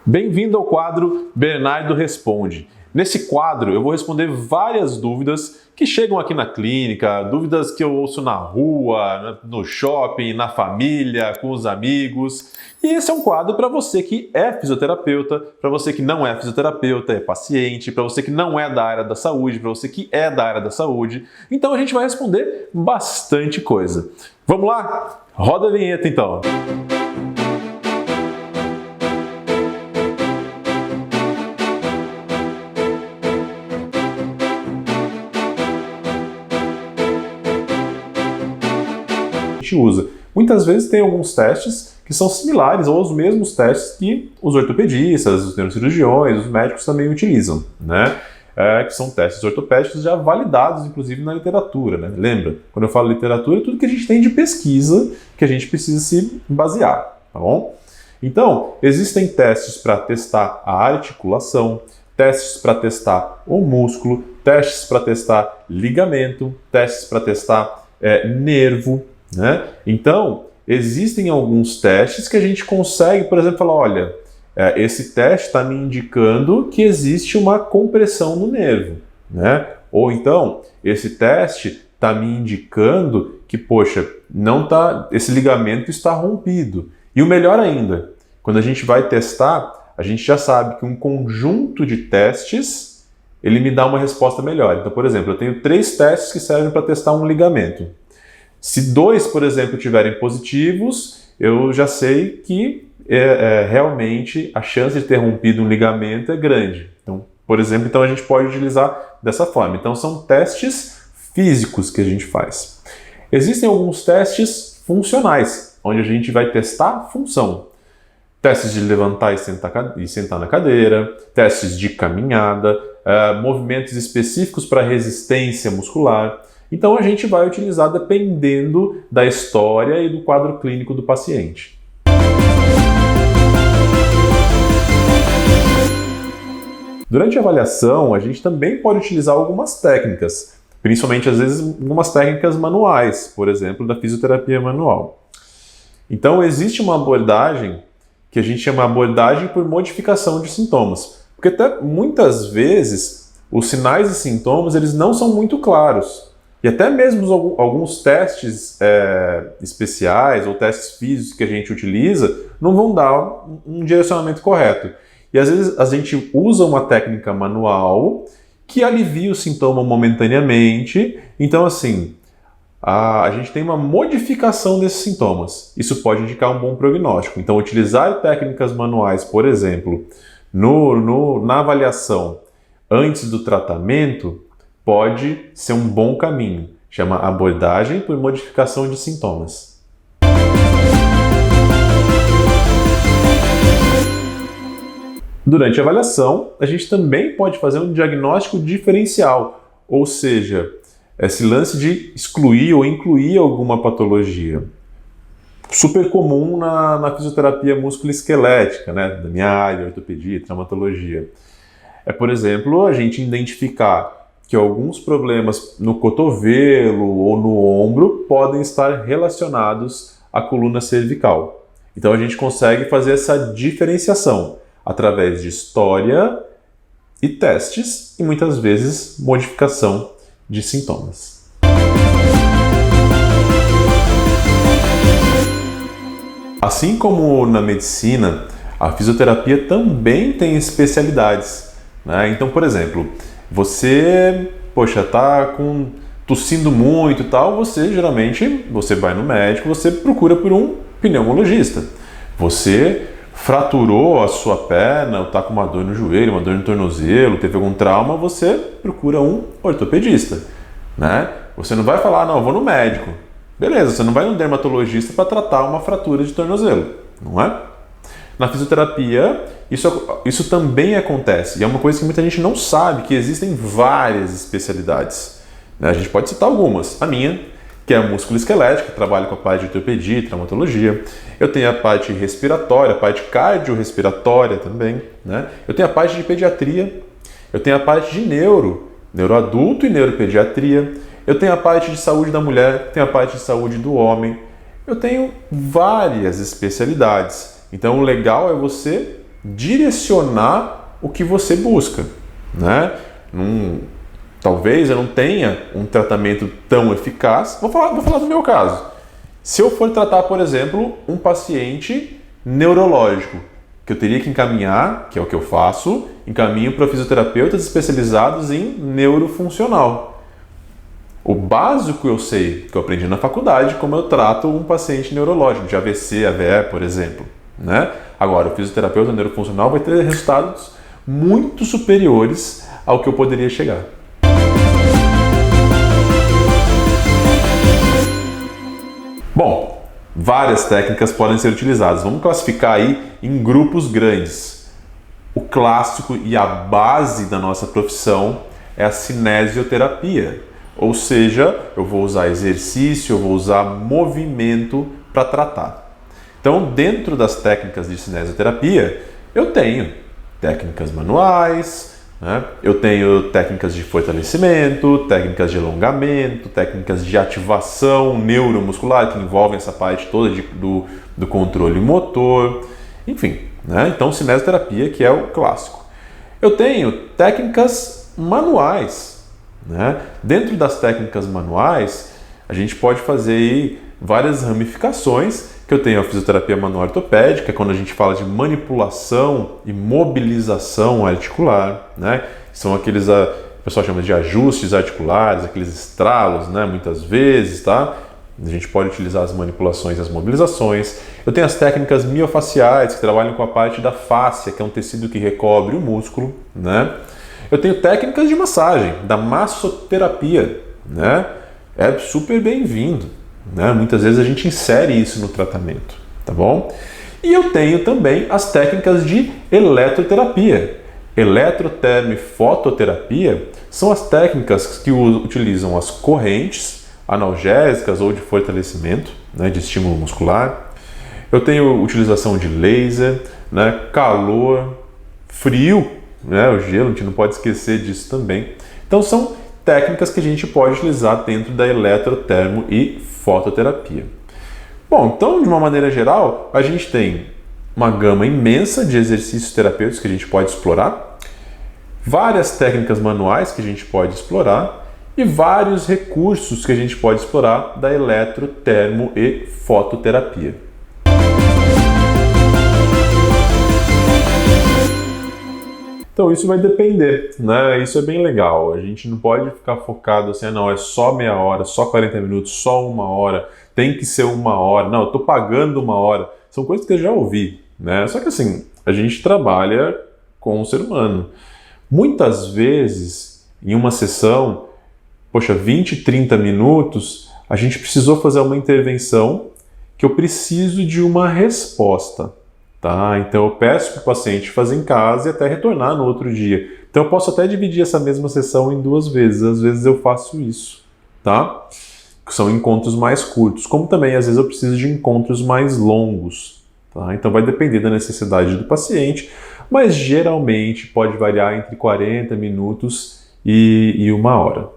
Bem-vindo ao quadro Bernardo Responde. Nesse quadro eu vou responder várias dúvidas que chegam aqui na clínica, dúvidas que eu ouço na rua, no shopping, na família, com os amigos. E esse é um quadro para você que é fisioterapeuta, para você que não é fisioterapeuta, é paciente, para você que não é da área da saúde, para você que é da área da saúde. Então a gente vai responder bastante coisa. Vamos lá? Roda a vinheta então. Usa. Muitas vezes tem alguns testes que são similares ou os mesmos testes que os ortopedistas, os neurocirurgiões, os médicos também utilizam, né? Que são testes ortopédicos já validados, inclusive, na literatura, né? Lembra? Quando eu falo literatura, é tudo que a gente tem de pesquisa que a gente precisa se basear, tá bom? Então, existem testes para testar a articulação, testes para testar o músculo, testes para testar ligamento, testes para testar nervo, né? Então, existem alguns testes que a gente consegue, por exemplo, falar, olha, esse teste está me indicando que existe uma compressão no nervo, né? Ou então, esse teste está me indicando que, poxa, esse ligamento está rompido. E o melhor ainda, quando a gente vai testar, a gente já sabe que um conjunto de testes, ele me dá uma resposta melhor. Então, por exemplo, eu tenho 3 testes que servem para testar um ligamento. Se 2, por exemplo, tiverem positivos, eu já sei que realmente a chance de ter rompido um ligamento é grande. Então, por exemplo, a gente pode utilizar dessa forma. Então, são testes físicos que a gente faz. Existem alguns testes funcionais, onde a gente vai testar a função. Testes de levantar e sentar na cadeira, testes de caminhada, movimentos específicos para resistência muscular. Então a gente vai utilizar dependendo da história e do quadro clínico do paciente. Durante a avaliação, a gente também pode utilizar algumas técnicas, principalmente às vezes algumas técnicas manuais, por exemplo, da fisioterapia manual. Então existe uma abordagem que a gente chama abordagem por modificação de sintomas, porque até muitas vezes os sinais e sintomas eles não são muito claros. E até mesmo alguns testes especiais ou testes físicos que a gente utiliza não vão dar um direcionamento correto. E às vezes a gente usa uma técnica manual que alivia o sintoma momentaneamente. Então, assim, a gente tem uma modificação desses sintomas. Isso pode indicar um bom prognóstico. Então, utilizar técnicas manuais, por exemplo, na avaliação antes do tratamento, pode ser um bom caminho. Chama abordagem por modificação de sintomas. Durante a avaliação, a gente também pode fazer um diagnóstico diferencial, ou seja, esse lance de excluir ou incluir alguma patologia. Super comum na fisioterapia musculoesquelética, né? Da minha área, ortopedia, traumatologia. Por exemplo, a gente identificar que alguns problemas no cotovelo ou no ombro podem estar relacionados à coluna cervical. Então a gente consegue fazer essa diferenciação através de história e testes e muitas vezes modificação de sintomas. Assim como na medicina, a fisioterapia também tem especialidades, né? Então, por exemplo, você, tá tossindo muito e tal, você geralmente vai no médico, você procura por um pneumologista. Você fraturou a sua perna, está com uma dor no joelho, uma dor no tornozelo, teve algum trauma, você procura um ortopedista, né? Você não vai falar, não, eu vou no médico. Beleza, você não vai no dermatologista para tratar uma fratura de tornozelo, não é? Na fisioterapia, isso também acontece. E é uma coisa que muita gente não sabe, que existem várias especialidades. A gente pode citar algumas. A minha, que é a musculoesquelética, que trabalha com a parte de ortopedia e traumatologia. Eu tenho a parte respiratória, a parte cardiorrespiratória também, né? Eu tenho a parte de pediatria. Eu tenho a parte de neuroadulto e neuropediatria. Eu tenho a parte de saúde da mulher, tenho a parte de saúde do homem. Eu tenho várias especialidades. Então o legal é você direcionar o que você busca, né? Talvez eu não tenha um tratamento tão eficaz. Vou falar do meu caso. Se eu for tratar, por exemplo, um paciente neurológico, que eu teria que encaminhar, que é o que eu faço, encaminho para fisioterapeutas especializados em neurofuncional. O básico eu sei, que eu aprendi na faculdade, como eu trato um paciente neurológico, de AVC, AVE, por exemplo, né? Agora, o fisioterapeuta neurofuncional vai ter resultados muito superiores ao que eu poderia chegar. Bom, várias técnicas podem ser utilizadas. Vamos classificar aí em grupos grandes. O clássico e a base da nossa profissão é a cinesioterapia. Ou seja, eu vou usar exercício, eu vou usar movimento para tratar. Então, dentro das técnicas de cinesioterapia, eu tenho técnicas manuais, né? Eu tenho técnicas de fortalecimento, técnicas de alongamento, técnicas de ativação neuromuscular, que envolvem essa parte toda do controle motor, enfim, né? Então, cinesioterapia, que é o clássico. Eu tenho técnicas manuais, né? Dentro das técnicas manuais, a gente pode fazer aí várias ramificações, que eu tenho a fisioterapia manual ortopédica, quando a gente fala de manipulação e mobilização articular, né? São aqueles, o pessoal chama de ajustes articulares, aqueles estralos, né? Muitas vezes, tá? A gente pode utilizar as manipulações e as mobilizações. Eu tenho as técnicas miofaciais, que trabalham com a parte da fáscia, que é um tecido que recobre o músculo, né? Eu tenho técnicas de massagem, da massoterapia, né? É super bem-vindo, né? Muitas vezes a gente insere isso no tratamento, tá bom? E eu tenho também as técnicas de eletroterapia. Eletrotermo e fototerapia são as técnicas que utilizam as correntes analgésicas ou de fortalecimento, né, de estímulo muscular. Eu tenho utilização de laser, né, calor, frio, né, o gelo, a gente não pode esquecer disso também. Então são técnicas que a gente pode utilizar dentro da eletrotermo e fototerapia. Bom, então de uma maneira geral, a gente tem uma gama imensa de exercícios terapêuticos que a gente pode explorar, várias técnicas manuais que a gente pode explorar e vários recursos que a gente pode explorar da eletrotermo e fototerapia. Então isso vai depender, né? Isso é bem legal. A gente não pode ficar focado assim, não, é só meia hora, só 40 minutos, só uma hora, tem que ser uma hora. Não, eu tô pagando uma hora. São coisas que eu já ouvi, né? Só que assim, a gente trabalha com o ser humano. Muitas vezes, em uma sessão, 20, 30 minutos, a gente precisou fazer uma intervenção que eu preciso de uma resposta. Tá? Então eu peço para o paciente fazer em casa e até retornar no outro dia. Então eu posso até dividir essa mesma sessão em 2 vezes. Às vezes eu faço isso, tá? Que são encontros mais curtos. Como também às vezes eu preciso de encontros mais longos, tá? Então vai depender da necessidade do paciente, mas geralmente pode variar entre 40 minutos e 1 hora.